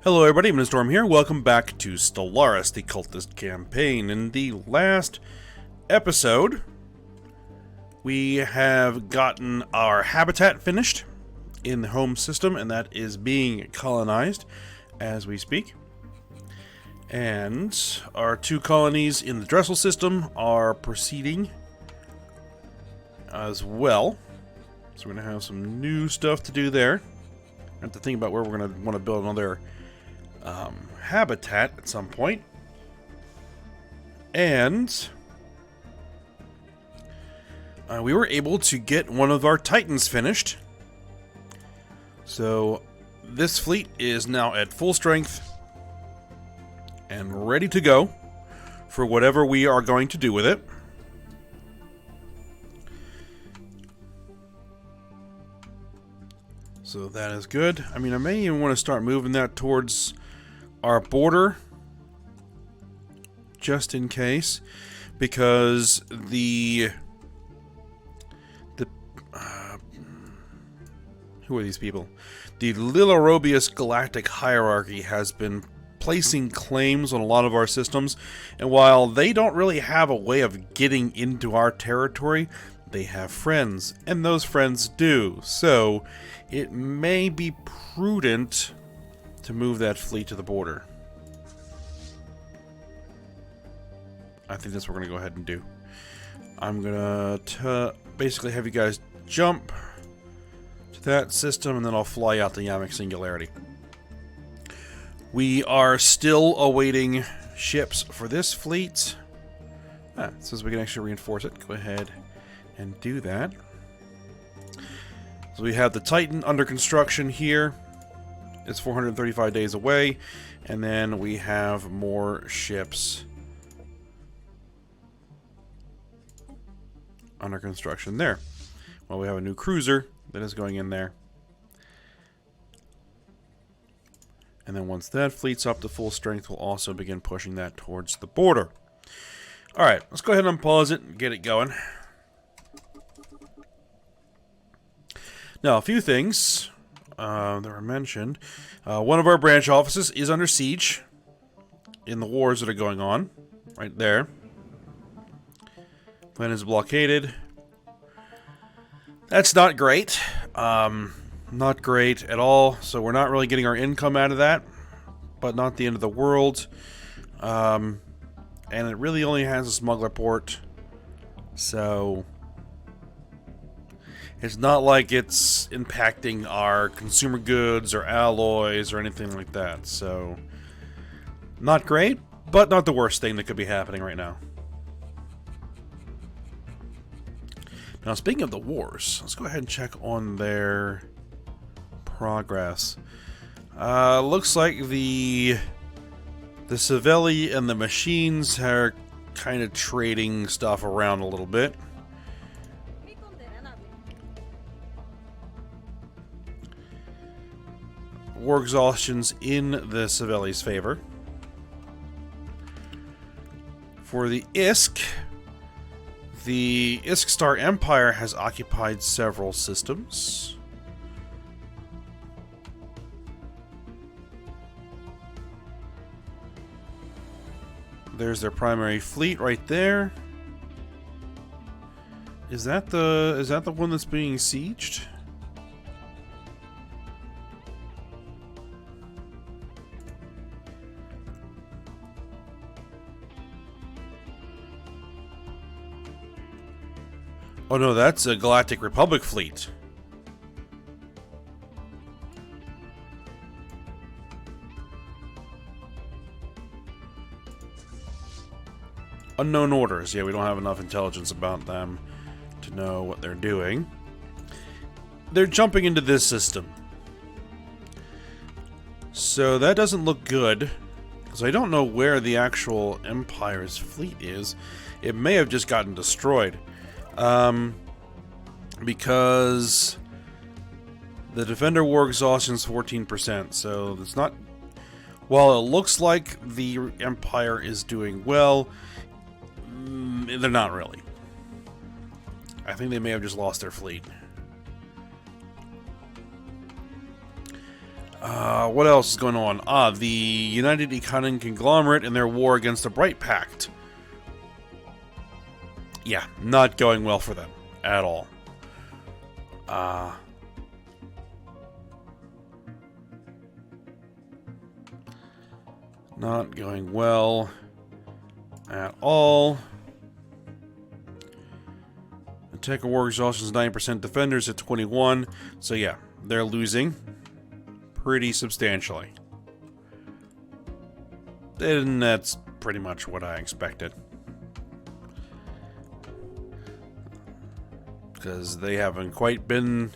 Hello everybody, I'm Storm here. Welcome back to Stellaris, the Cultist campaign. In the last episode, we have gotten our habitat finished in the home system, and that is being colonized as we speak. And our two colonies in the Dressel system are proceeding as well. So we're going to have some new stuff to do there. I have to think about where we're going to want to build another habitat at some point. And we were able to get one of our Titans finished. So this fleet is now at full strength and ready to go for whatever we are going to do with it. So that is good. I mean, I may even want to start moving that towards our border, just in case, because who are these people? The Lilorobius Galactic hierarchy has been placing claims on a lot of our systems, and while they don't really have a way of getting into our territory, they have friends, and those friends do. So it may be prudent to move that fleet to the border. I think that's what we're going to go ahead and do. I'm going to basically have you guys jump to that system, and then I'll fly out the Yamik Singularity. We are still awaiting ships for this fleet. It says we can actually reinforce it. Go ahead and do that. So we have the Titan under construction here. It's 435 days away, and then we have more ships under construction there. Well, we have a new cruiser that is going in there. And then once that fleet's up to full strength, we'll also begin pushing that towards the border. Alright, let's go ahead and unpause it and get it going. Now, a few things that were mentioned. One of our branch offices is under siege in the wars that are going on. Right there. Planet is blockaded. That's not great. Not great at all. So we're not really getting our income out of that. But not the end of the world. And it really only has a smuggler port. So it's not like it's impacting our consumer goods or alloys or anything like that. So, not great, but not the worst thing that could be happening right now. Now, speaking of the wars, let's go ahead and check on their progress. Looks like the Savelli and the machines are kind of trading stuff around a little bit. War exhaustion's in the Savelli's favor. For the ISK Star Empire has occupied several systems. There's their primary fleet right there. Is that the one that's being sieged? Oh no, that's a Galactic Republic fleet. Unknown orders. Yeah, we don't have enough intelligence about them to know what they're doing. They're jumping into this system. So that doesn't look good, because I don't know where the actual Empire's fleet is. It may have just gotten destroyed. Because the Defender War Exhaustion is 14%, so it's not... While it looks like the Empire is doing well, they're not really. I think they may have just lost their fleet. What else is going on? The United Economic Conglomerate and their war against the Bright Pact. Yeah, not going well for them at all. Not going well at all. Attack and war exhaustion is 9%, defenders at 21. So yeah, they're losing pretty substantially. And that's pretty much what I expected. Because they haven't quite been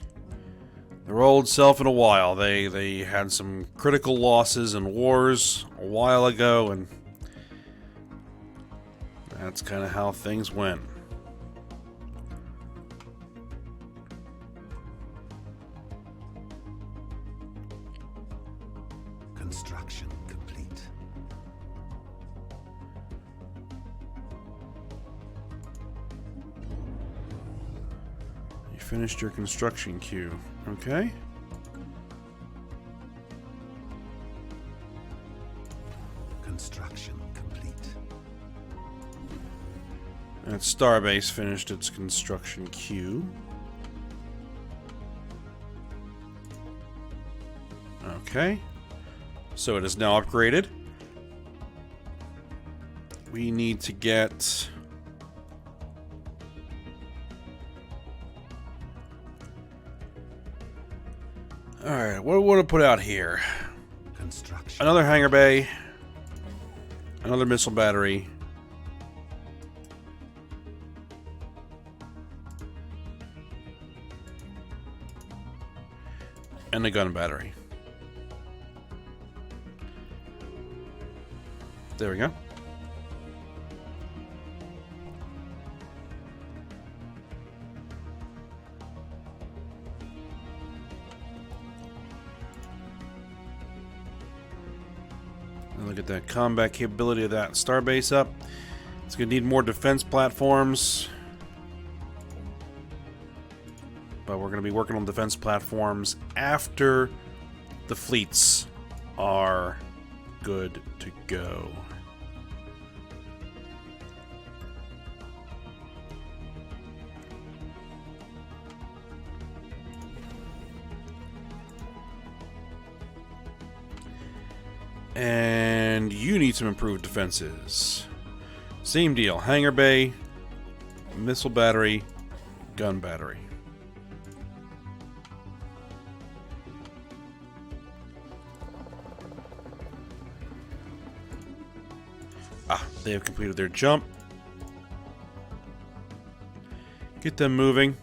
their old self in a while. They had some critical losses in wars a while ago, and that's kind of how things went. Construction complete. You finished your construction queue. Okay. Construction complete. And Starbase finished its construction queue. Okay. So it is now upgraded. We need to get... Alright, what do we want to put out here? Construction. Another hangar bay. Another missile battery. And a gun battery. There we go. And look at that combat capability of that starbase up. It's going to need more defense platforms. But we're going to be working on defense platforms after the fleets are good to go. And you need some improved defenses. Same deal. Hangar bay, missile battery, gun battery. They have completed their jump. Get them moving.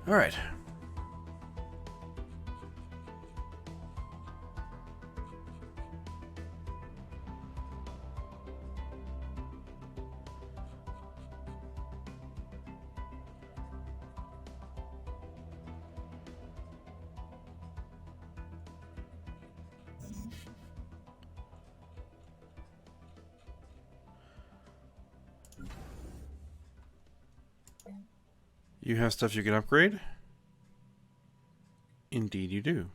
All right. You have stuff you can upgrade? Indeed you do.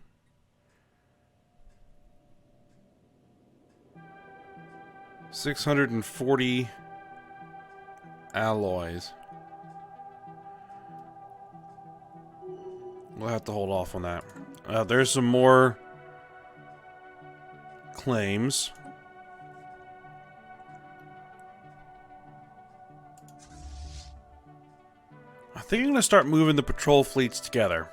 $640 alloys. We'll have to hold off on that. There's some more claims. I think I'm going to start moving the patrol fleets together.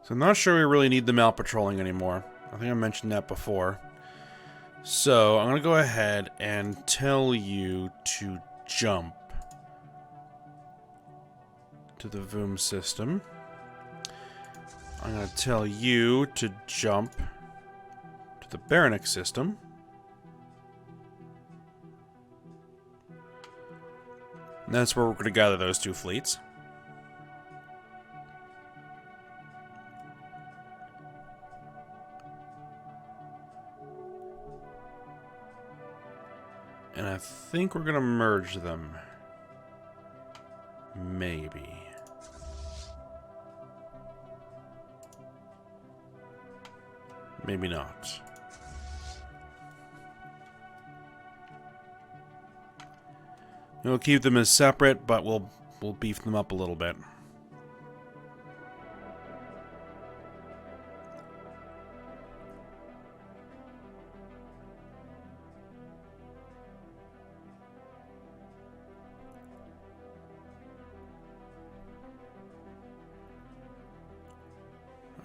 So I'm not sure we really need them out patrolling anymore. I think I mentioned that before. So I'm going to go ahead and tell you to jump to the VOOM system. I'm going to tell you to jump to the Baronic system. And that's where we're going to gather those two fleets. And I think we're going to merge them. Maybe. Maybe not. We'll keep them as separate, but we'll beef them up a little bit.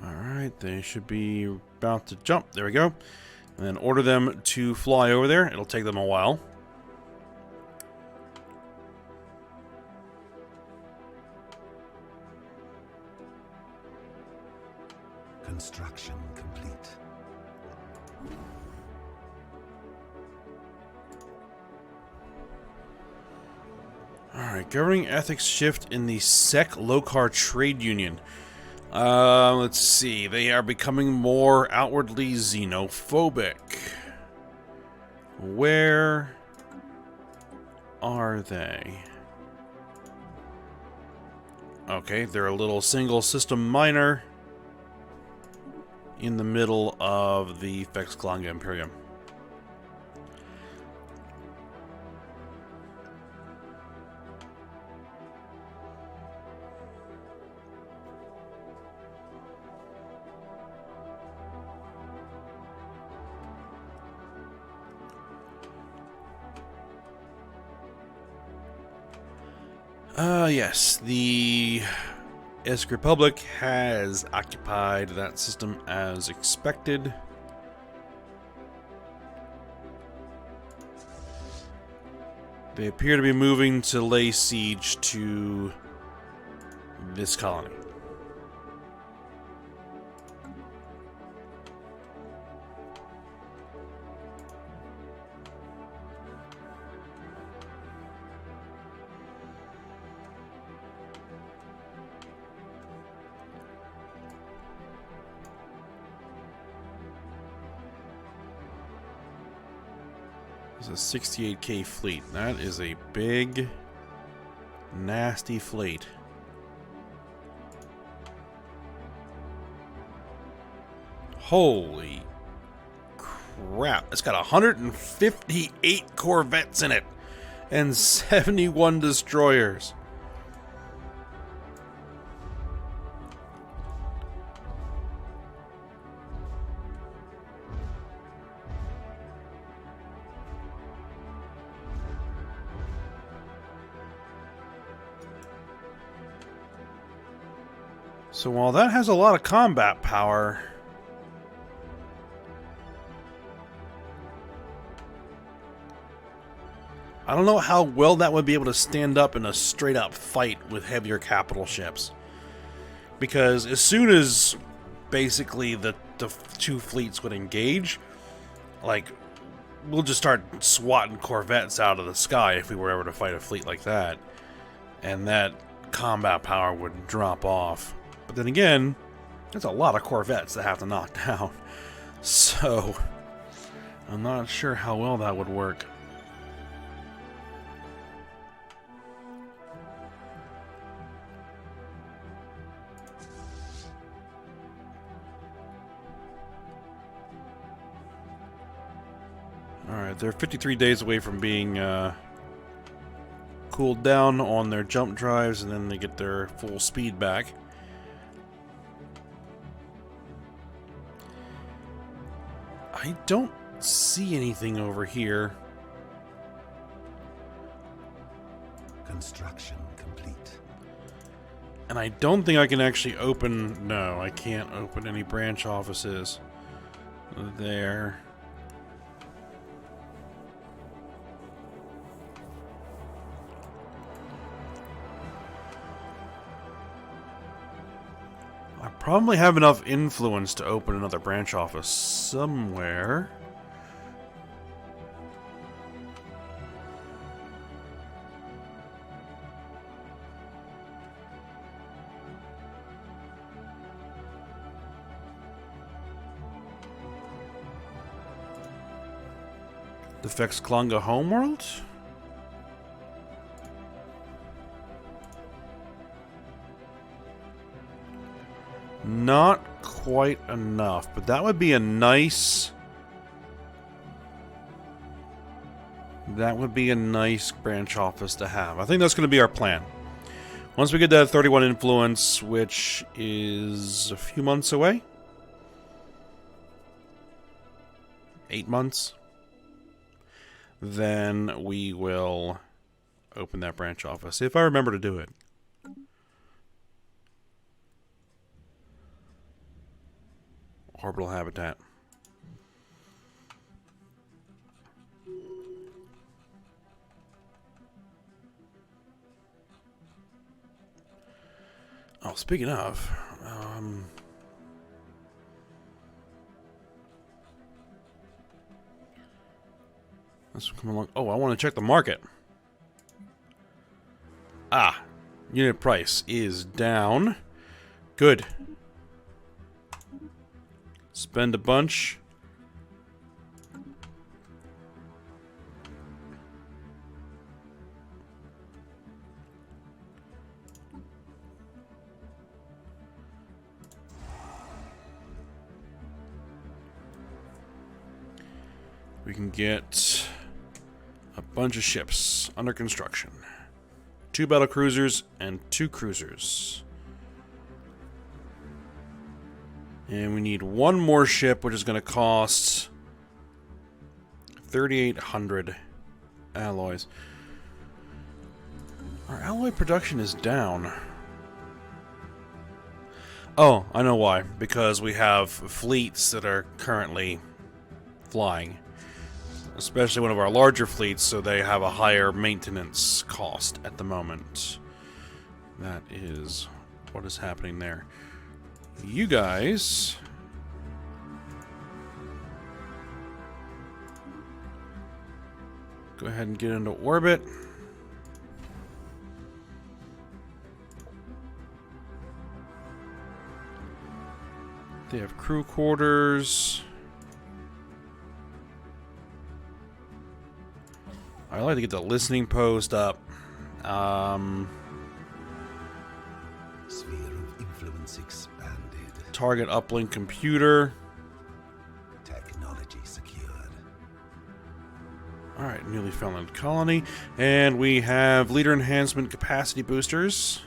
Alright, they should be about to jump. There we go. And then order them to fly over there. It'll take them a while. Construction complete. Alright, governing ethics shift in the Sec Lokar Trade Union. Let's see. They are becoming more outwardly xenophobic. Where are they? Okay, they're a little single system miner in the middle of the Fexklanga Imperium. Yes, the Galactic Republic has occupied that system as expected. They appear to be moving to lay siege to this colony. It's a 68k fleet. That is a big, nasty fleet. Holy crap. It's got 158 corvettes in it and 71 destroyers. So while that has a lot of combat power, I don't know how well that would be able to stand up in a straight up fight with heavier capital ships. Because as soon as basically the two fleets would engage, like, we'll just start swatting corvettes out of the sky if we were ever to fight a fleet like that. And that combat power would drop off. But then again, there's a lot of corvettes that have to knock down. So, I'm not sure how well that would work. Alright, they're 53 days away from being cooled down on their jump drives, and then they get their full speed back. I don't see anything over here. Construction complete. And I don't think I can actually open... No, I can't open any branch offices there. I probably have enough influence to open another branch office somewhere. Defects Klunga homeworld? Not quite enough, but that would be a nice... That would be a nice branch office to have. I think that's going to be our plan. Once we get that 31 influence, which is a few months away. 8 months. Then we will open that branch office, if I remember to do it. Orbital habitat. Oh, speaking of, let's come along. Oh, I want to check the market. Ah, unit price is down. Good. Spend a bunch. We can get a bunch of ships under construction. 2 battle cruisers and 2 cruisers. And we need 1 more ship, which is going to cost 3,800 alloys. Our alloy production is down. Oh, I know why. Because we have fleets that are currently flying. Especially one of our larger fleets, so they have a higher maintenance cost at the moment. That is what is happening there. You guys... go ahead and get into orbit. They have crew quarters. I'd like to get the listening post up. Sphere of influence expanded. Target uplink computer. Technology secured. Alright, newly founded colony. And we have leader enhancement capacity boosters.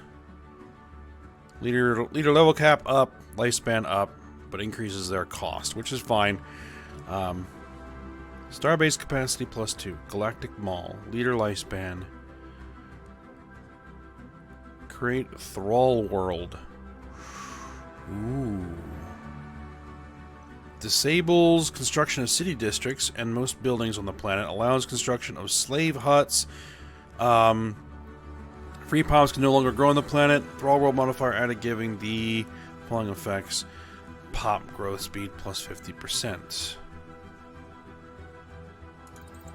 Leader level cap up, lifespan up, but increases their cost, which is fine. Starbase capacity +2. Galactic Mall. Leader lifespan. Create Thrall World. Ooh. Disables construction of city districts and most buildings on the planet. Allows construction of slave huts. Free pops can no longer grow on the planet. Thrall World modifier added, giving the following effects. Pop growth speed +50%.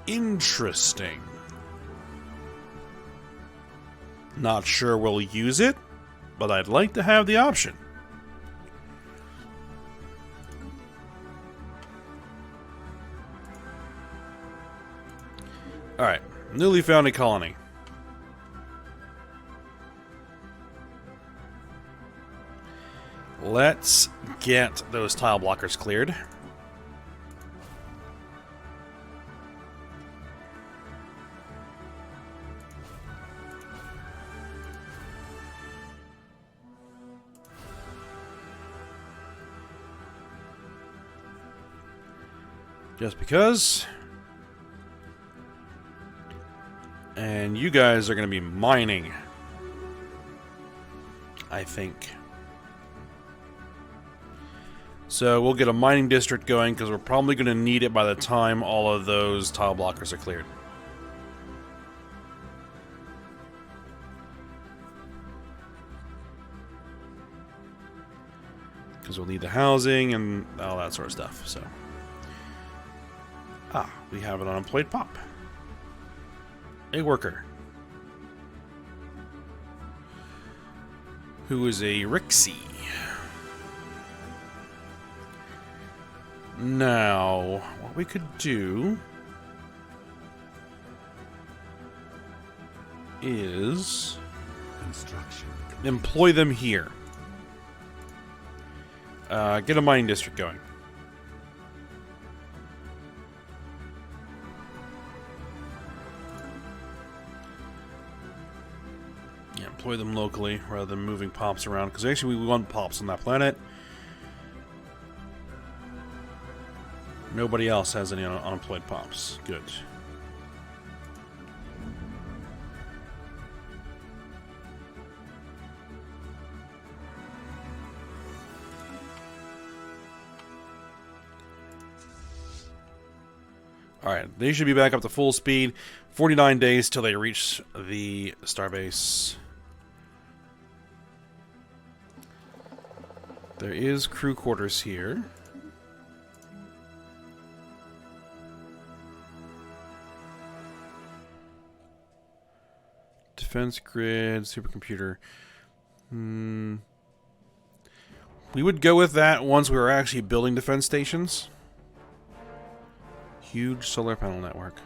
Interesting. Not sure we'll use it, but I'd like to have the option. Alright, newly founded colony. Let's get those tile blockers cleared. Just because. And you guys are going to be mining, I think. So we'll get a mining district going because we're probably going to need it by the time all of those tile blockers are cleared. Because we'll need the housing and all that sort of stuff. So, we have an unemployed pop. A worker. Who is a Rixie. Now, what we could do is Construction. employ them here. Get a mining district going. Yeah, employ them locally rather than moving pops around, because actually we want pops on that planet. Nobody else has any unemployed pops. Good. Alright, they should be back up to full speed. 49 days till they reach the starbase. There is crew quarters here. Defense grid, supercomputer. We would go with that once we were actually building defense stations. Huge solar panel network.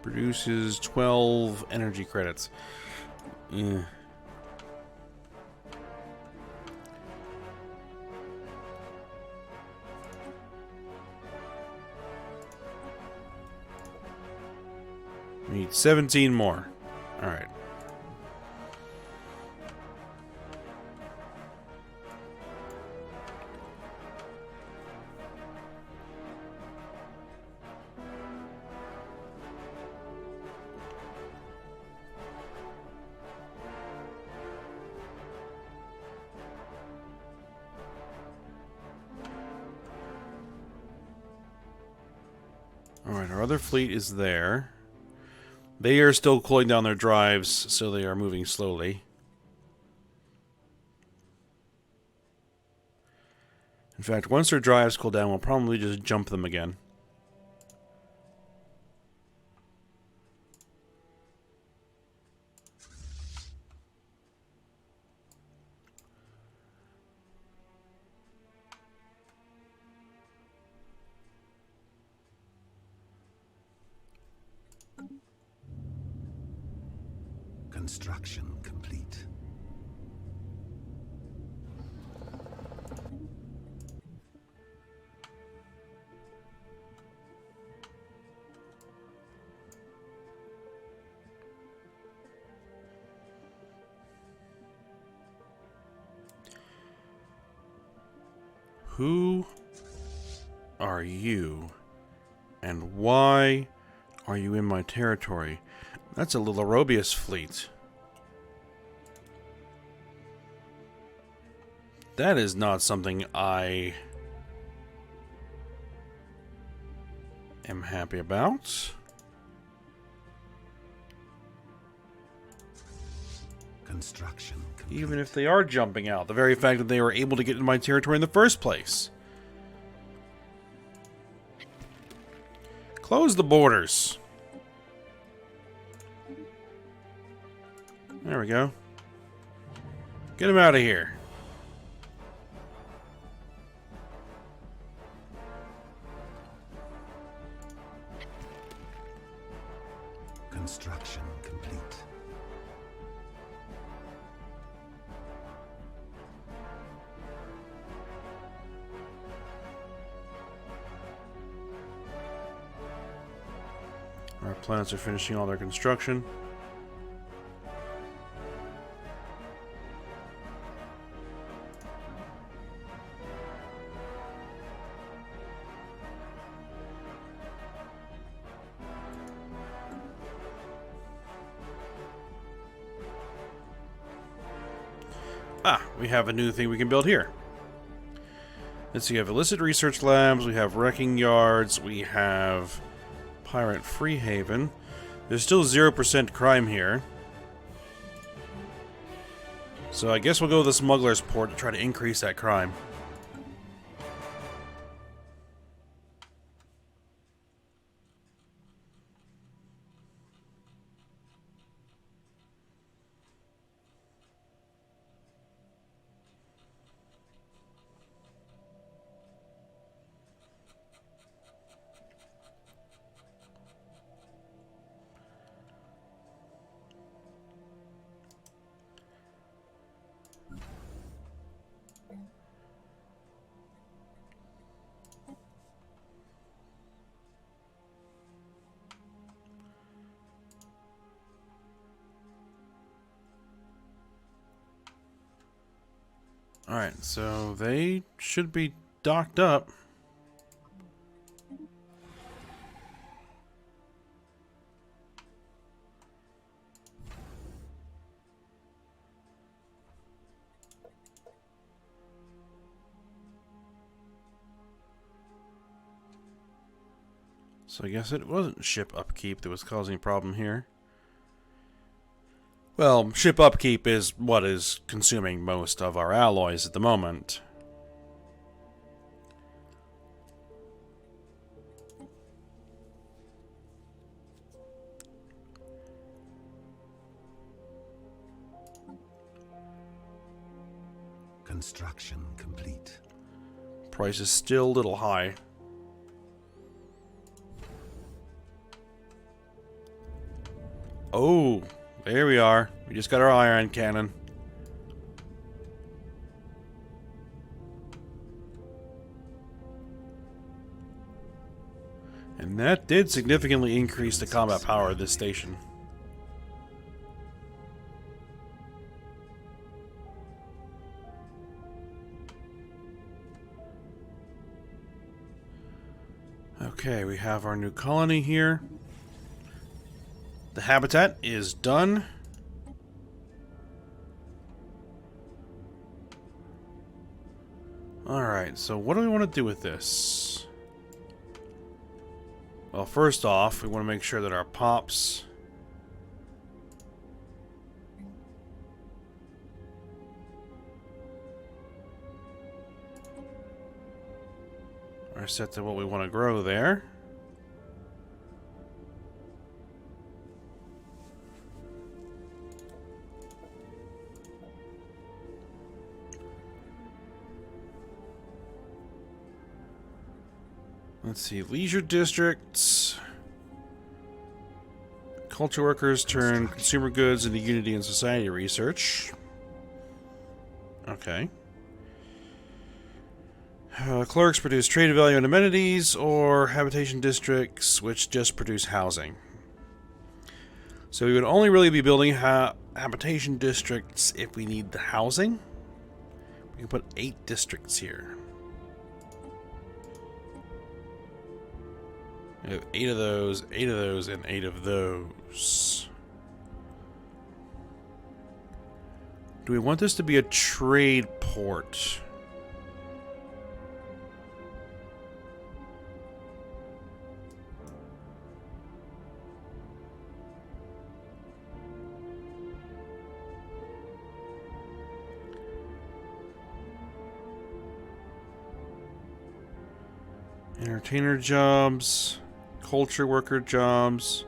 Produces 12 energy credits. Yeah. We need 17 more. Alright. Alright, our other fleet is there. They are still cooling down their drives, so they are moving slowly. In fact, once their drives cool down, we'll probably just jump them again. Construction complete. Who are you? And why are you in my territory? That's a little Aerobius fleet. That is not something I am happy about. Construction complete. Even if they are jumping out, the very fact that they were able to get in my territory in the first place. Close the borders. There we go. Get them out of here. Construction complete. Our planets are finishing all their construction. Ah, we have a new thing we can build here. Let's see, we have illicit research labs, we have wrecking yards, we have pirate free haven. There's still 0% crime here. So I guess we'll go with the smuggler's port to try to increase that crime. Alright, so they should be docked up. So I guess it wasn't ship upkeep that was causing a problem here. Well, ship upkeep is what is consuming most of our alloys at the moment. Construction complete. Price is still a little high. Oh, there we are. We just got our ion cannon. And that did significantly increase the combat power of this station. Okay, we have our new colony here. The habitat is done. Alright, so what do we want to do with this? Well, first off, we want to make sure that our pops are set to what we want to grow there. Let's see, leisure districts. Culture workers turn consumer goods into unity and society research. Okay. Clerks produce trade value and amenities, or habitation districts, which just produce housing. So we would only really be building habitation districts if we need the housing. We can put 8 districts here. We have 8 of those, 8 of those, and 8 of those. Do we want this to be a trade port? Entertainer jobs, culture worker jobs.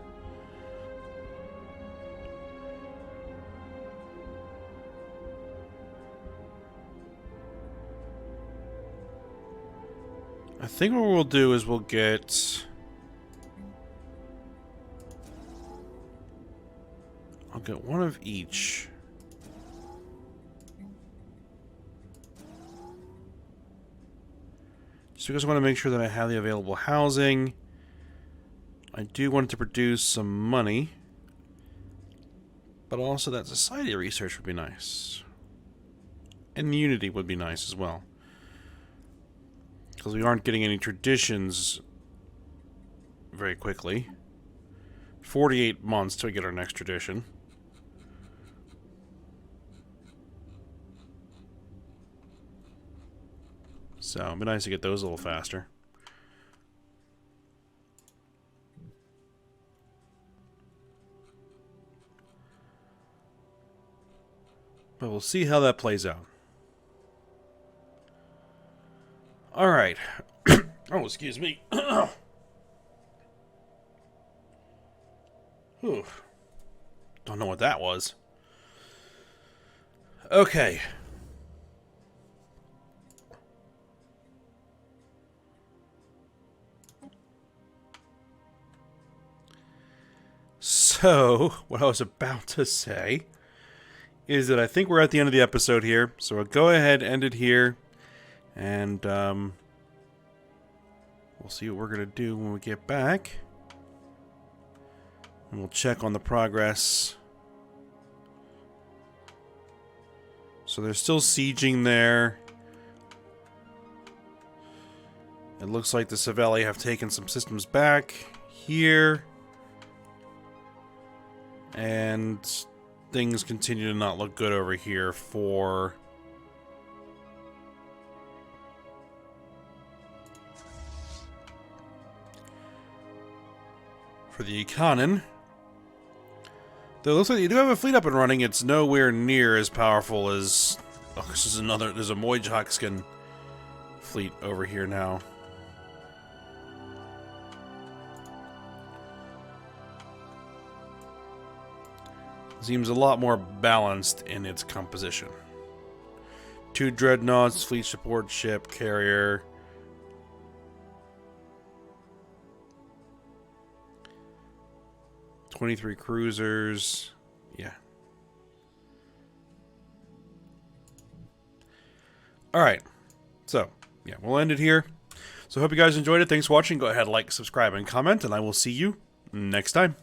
I think what we'll do is we'll get... I'll get one of each. Just because I want to make sure that I have the available housing. I do want it to produce some money. But also that society research would be nice. And unity would be nice as well. Because we aren't getting any traditions very quickly. 48 months till we get our next tradition. So, it'd be nice to get those a little faster. But we'll see how that plays out. Alright. Oh, excuse me. Whew. Don't know what that was. Okay. So, what I was about to say is that I think we're at the end of the episode here. So I'll go ahead, end it here, and we'll see what we're going to do when we get back. And we'll check on the progress. So they're still sieging there. It looks like the Savelli have taken some systems back here. And things continue to not look good over here for the Ikonin. Though it looks like you do have a fleet up and running, it's nowhere near as powerful as... Oh, this is another... There's a Moijakskin fleet over here now. Seems a lot more balanced in its composition. 2 dreadnoughts, fleet support ship, carrier... 23 cruisers. Yeah. Alright. So, yeah, we'll end it here. So, hope you guys enjoyed it. Thanks for watching. Go ahead, like, subscribe, and comment, and I will see you next time.